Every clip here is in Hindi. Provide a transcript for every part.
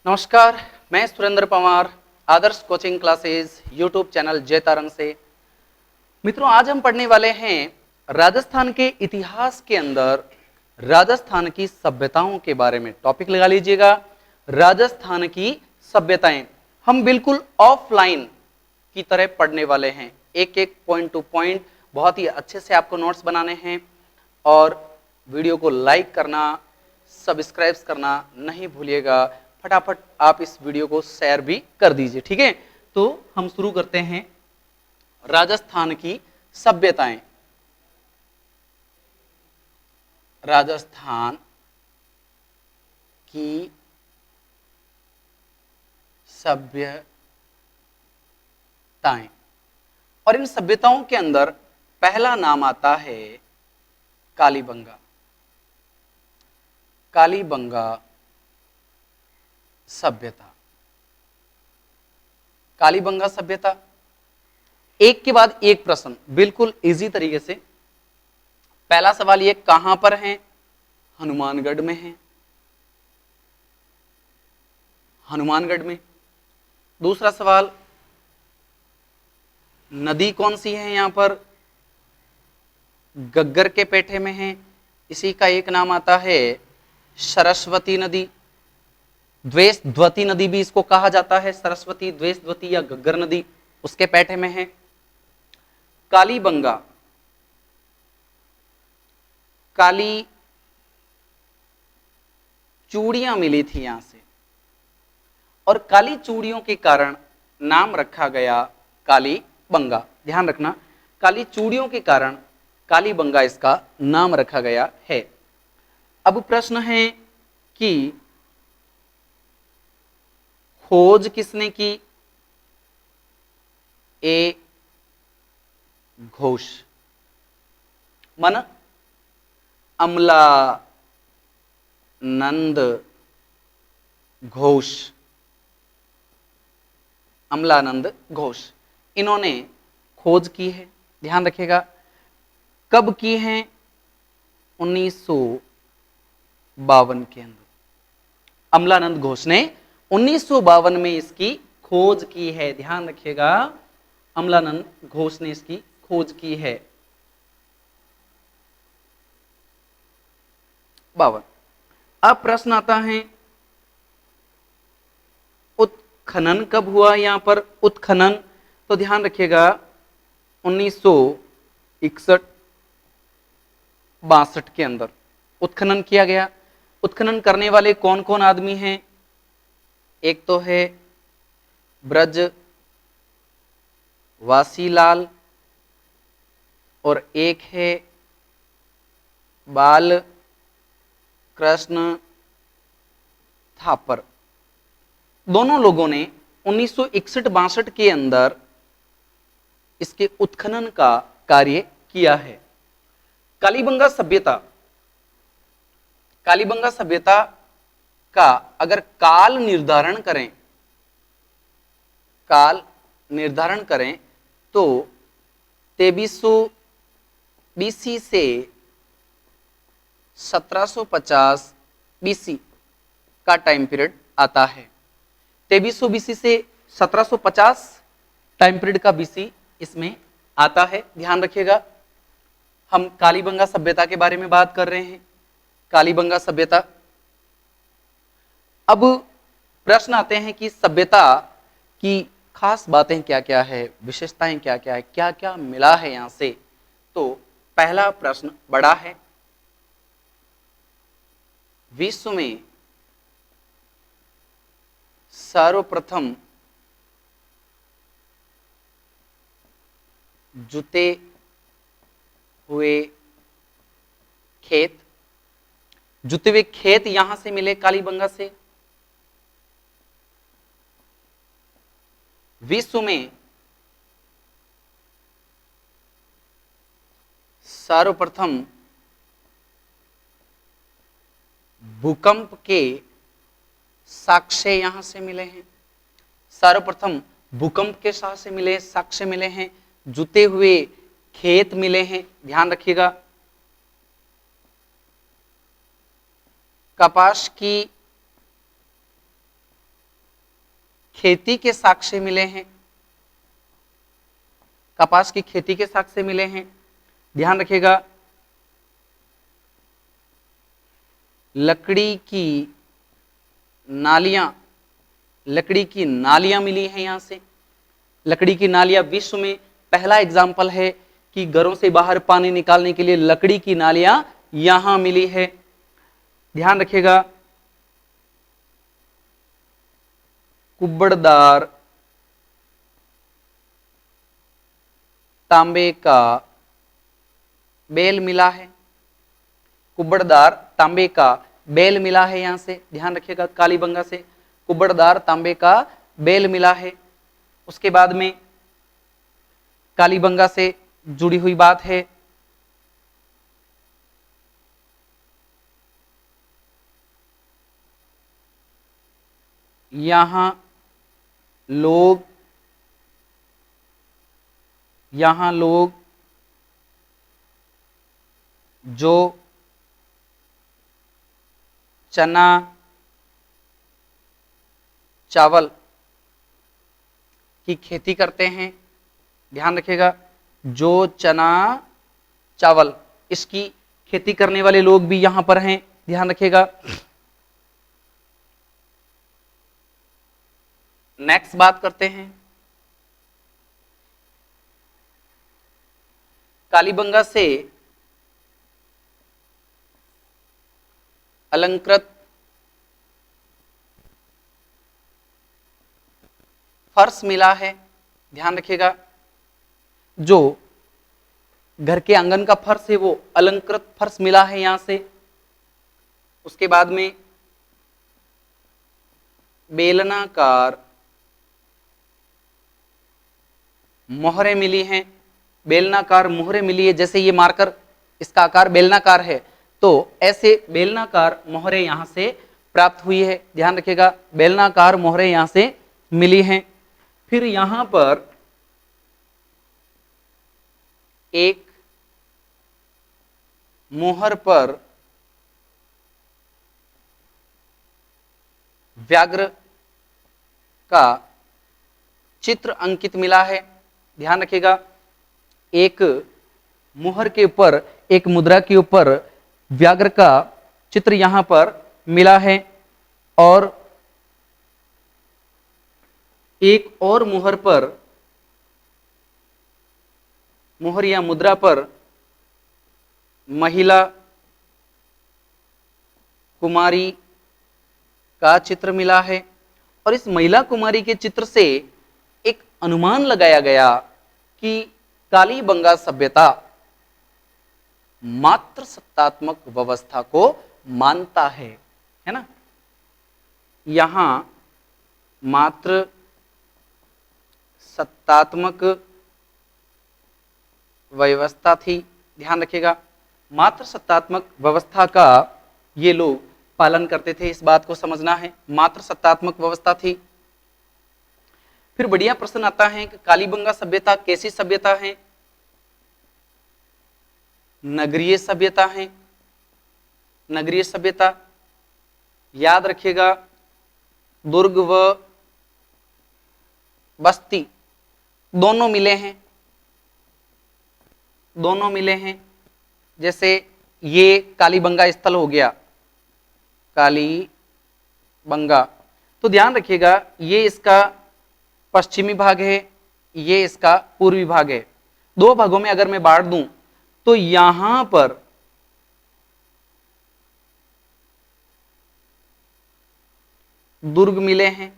नमस्कार, मैं सुरेंद्र पवार आदर्श कोचिंग क्लासेस यूट्यूब चैनल जय तारंग से। मित्रों, आज हम पढ़ने वाले हैं राजस्थान के इतिहास के अंदर राजस्थान की सभ्यताओं के बारे में। टॉपिक लगा लीजिएगा, राजस्थान की सभ्यताएं। हम बिल्कुल ऑफलाइन की तरह पढ़ने वाले हैं, एक एक पॉइंट टू पॉइंट बहुत ही अच्छे से आपको नोट्स बनाने हैं। और वीडियो को लाइक करना, सब्सक्राइब करना नहीं भूलिएगा। फटाफट आप इस वीडियो को शेयर भी कर दीजिए, ठीक है। तो हम शुरू करते हैं राजस्थान की सभ्यताएं। राजस्थान की सभ्यताएं, और इन सभ्यताओं के अंदर पहला नाम आता है कालीबंगा। कालीबंगा सभ्यता। कालीबंगा सभ्यता, एक के बाद एक प्रश्न बिल्कुल इजी तरीके से। पहला सवाल ये, कहां पर है? हनुमानगढ़ में है, हनुमानगढ़ में। दूसरा सवाल, नदी कौन सी है यहां पर? गग्गर के पेठे में है, इसी का एक नाम आता है सरस्वती नदी। द्वेषद्वती नदी भी इसको कहा जाता है, सरस्वती, द्वेषद्वती या गग्गर नदी उसके पेठे में है। कालीबंगा, काली चूड़ियां मिली थी यहां से, और काली चूड़ियों के कारण नाम रखा गया कालीबंगा। ध्यान रखना, काली चूड़ियों के कारण कालीबंगा इसका नाम रखा गया है। अब प्रश्न है कि खोज किसने की? ए घोष, मन अमलानंद घोष। अमलानंद घोष, इन्होंने खोज की है। ध्यान रखिएगा, कब की है? 1952 के अंदर अमलानंद घोष ने 1952 में इसकी खोज की है। ध्यान रखिएगा, अमलानंद घोष ने इसकी खोज की है। 52। अब प्रश्न आता है, उत्खनन कब हुआ यहां पर? उत्खनन, तो ध्यान रखिएगा 1961-62 के अंदर उत्खनन किया गया। उत्खनन करने वाले कौन कौन आदमी हैं? एक तो है ब्रज वासीलाल, और एक है बाल कृष्ण थापर। दोनों लोगों ने 1961-62 के अंदर इसके उत्खनन का कार्य किया है। कालीबंगा सभ्यता, कालीबंगा सभ्यता का अगर काल निर्धारण करें, काल निर्धारण करें तो 2300 बीसी से 1750 बीसी का टाइम पीरियड आता है। 2300 बीसी से 1750 टाइम पीरियड का बीसी इसमें आता है। ध्यान रखिएगा, हम कालीबंगा सभ्यता के बारे में बात कर रहे हैं। कालीबंगा सभ्यता। अब प्रश्न आते हैं कि सभ्यता की खास बातें क्या क्या है, विशेषताएं क्या क्या है, क्या क्या मिला है यहां से। तो पहला प्रश्न बड़ा है, विश्व में सर्वप्रथम जुते हुए खेत, जुते हुए खेत यहां से मिले कालीबंगा से। विश्व में सर्वप्रथम भूकंप के साक्ष्य यहां से मिले हैं। सर्वप्रथम भूकंप के साक्ष्य मिले, साक्ष्य मिले हैं, जुते हुए खेत मिले हैं। ध्यान रखिएगा, कपास की खेती के साक्ष्य मिले हैं, कपास की खेती के साक्ष्य मिले हैं। ध्यान रखिएगा, लकड़ी की नालियां, लकड़ी की नालियां मिली हैं यहां से। लकड़ी की नालियां विश्व में पहला एग्जाम्पल है कि घरों से बाहर पानी निकालने के लिए लकड़ी की नालियां यहां मिली है। ध्यान रखिएगा, कुब्बड़दार तांबे का बेल मिला है, कुब्बड़दार तांबे का बेल मिला है यहां से। ध्यान रखिएगा, कालीबंगा से कुब्बड़दार तांबे का बेल मिला है। उसके बाद में कालीबंगा से जुड़ी हुई बात है, यहां लोग जो चना चावल की खेती करते हैं। ध्यान रखिएगा, जो चना चावल इसकी खेती करने वाले लोग भी यहां पर हैं। ध्यान रखिएगा। नेक्स्ट बात करते हैं, कालीबंगा से अलंकृत फर्श मिला है। ध्यान रखिएगा, जो घर के आंगन का फर्श है वो अलंकृत फर्श मिला है यहां से। उसके बाद में बेलनाकार मोहरें मिली हैं, बेलनाकार मोहरें मिली है। जैसे ये मार्कर, इसका आकार बेलनाकार है, तो ऐसे बेलनाकार मोहरें यहां से प्राप्त हुई है। ध्यान रखिएगा, बेलनाकार मोहरें यहां से मिली हैं। फिर यहां पर एक मोहर पर व्याघ्र का चित्र अंकित मिला है। ध्यान रखिएगा, एक मोहर के ऊपर, एक मुद्रा के ऊपर व्याघ्र का चित्र यहां पर मिला है, और एक और मोहर पर, मोहर या मुद्रा पर महिला कुमारी का चित्र मिला है। और इस महिला कुमारी के चित्र से एक अनुमान लगाया गया कि कालीबंगा सभ्यता मात्र सत्तात्मक व्यवस्था को मानता है ना। यहां मात्र सत्तात्मक व्यवस्था थी। ध्यान रखिएगा, मात्र सत्तात्मक व्यवस्था का ये लोग पालन करते थे, इस बात को समझना है। मात्र सत्तात्मक व्यवस्था थी। फिर बढ़िया प्रश्न आता है कि कालीबंगा सभ्यता कैसी सभ्यता है? नगरीय सभ्यता है। नगरीय सभ्यता, याद रखिएगा, दुर्ग व बस्ती दोनों मिले हैं, दोनों मिले हैं। जैसे ये कालीबंगा स्थल हो गया, कालीबंगा, तो ध्यान रखिएगा ये इसका पश्चिमी भाग है, ये इसका पूर्वी भाग है। दो भागों में अगर मैं बांट दूं तो यहां पर दुर्ग मिले हैं,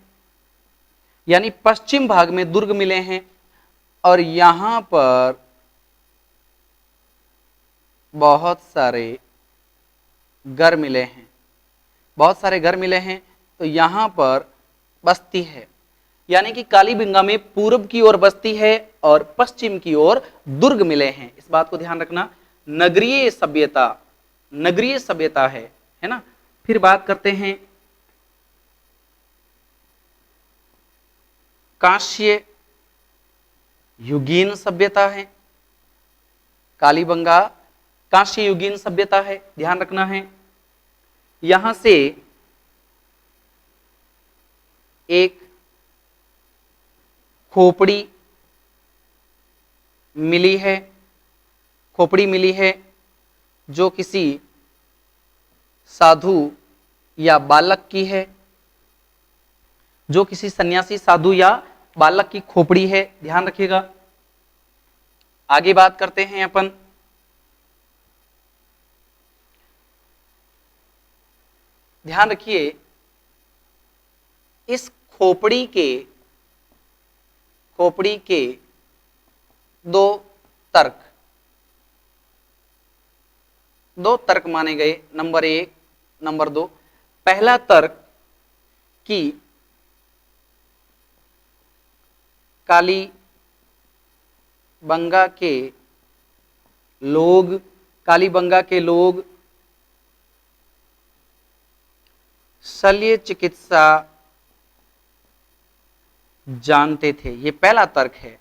यानी पश्चिम भाग में दुर्ग मिले हैं, और यहां पर बहुत सारे घर मिले हैं, बहुत सारे घर मिले हैं। तो यहां पर बस्ती है, यानी कि कालीबंगा में पूर्व की ओर बस्ती है और पश्चिम की ओर दुर्ग मिले हैं। इस बात को ध्यान रखना। नगरीय सभ्यता, नगरीय सभ्यता है ना। फिर बात करते हैं कांस्य युगीन सभ्यता है। कालीबंगा कांस्य युगीन सभ्यता है, ध्यान रखना है। यहां से एक खोपड़ी मिली है, खोपड़ी मिली है जो किसी साधु या बालक की है, जो किसी सन्यासी साधु या बालक की खोपड़ी है, ध्यान रखिएगा। आगे बात करते हैं अपन, ध्यान रखिए इस खोपड़ी के दो तर्क माने गए, नंबर 1, नंबर 2। पहला तर्क कि काली बंगा के लोग शल्य चिकित्सा जानते थे, ये पहला तर्क है।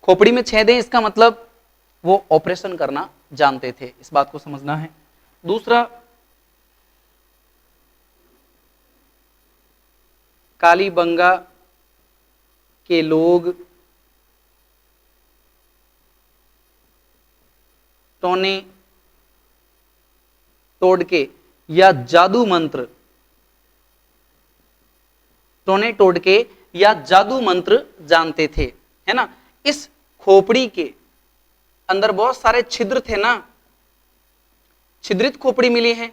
खोपड़ी में छेद है, इसका मतलब वो ऑपरेशन करना जानते थे, इस बात को समझना है। दूसरा, कालीबंगा के लोग टोने तोड़ के या जादू मंत्र, टोने तोड़ के या जादू मंत्र जानते थे, है ना। इस खोपड़ी के अंदर बहुत सारे छिद्र थे ना, छिद्रित खोपड़ी मिली है,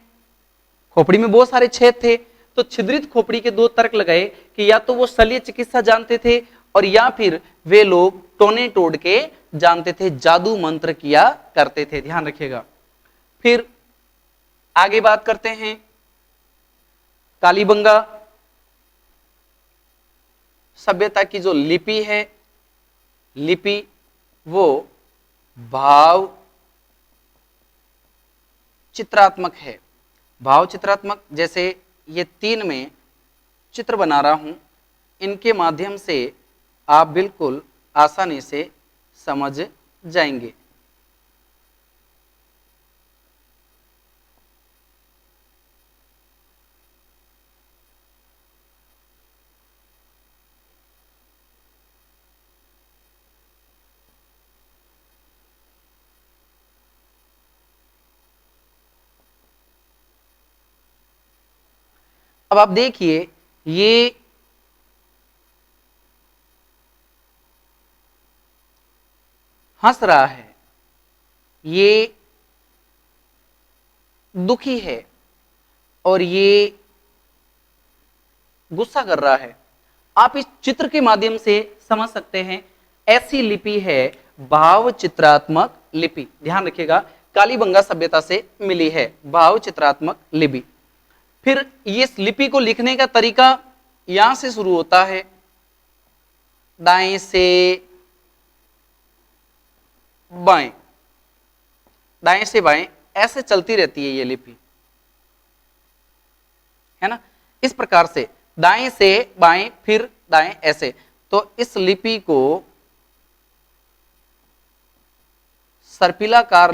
खोपड़ी में बहुत सारे छेद थे, तो छिद्रित खोपड़ी के दो तर्क लगाए कि या तो वो शल्य चिकित्सा जानते थे और या फिर वे लोग टोने तोड़ के जानते थे, जादू मंत्र किया करते थे, ध्यान रखिएगा। फिर आगे बात करते हैं, कालीबंगा सभ्यता की जो लिपि है, लिपि वो भाव चित्रात्मक है, भाव चित्रात्मक। जैसे ये 3 में चित्र बना रहा हूं, इनके माध्यम से आप बिल्कुल आसानी से समझ जाएंगे। अब आप देखिए, ये हंस रहा है, ये दुखी है और ये गुस्सा कर रहा है। आप इस चित्र के माध्यम से समझ सकते हैं, ऐसी लिपि है भाव चित्रात्मक लिपि, ध्यान रखिएगा, कालीबंगा सभ्यता से मिली है भाव चित्रात्मक लिपि। फिर इस लिपि को लिखने का तरीका यहां से शुरू होता है, दाएं से बाएं, दाएं से बाएं ऐसे चलती रहती है ये लिपि, है ना। इस प्रकार से दाएं से बाएं फिर दाएं ऐसे, तो इस लिपि को सर्पिलाकार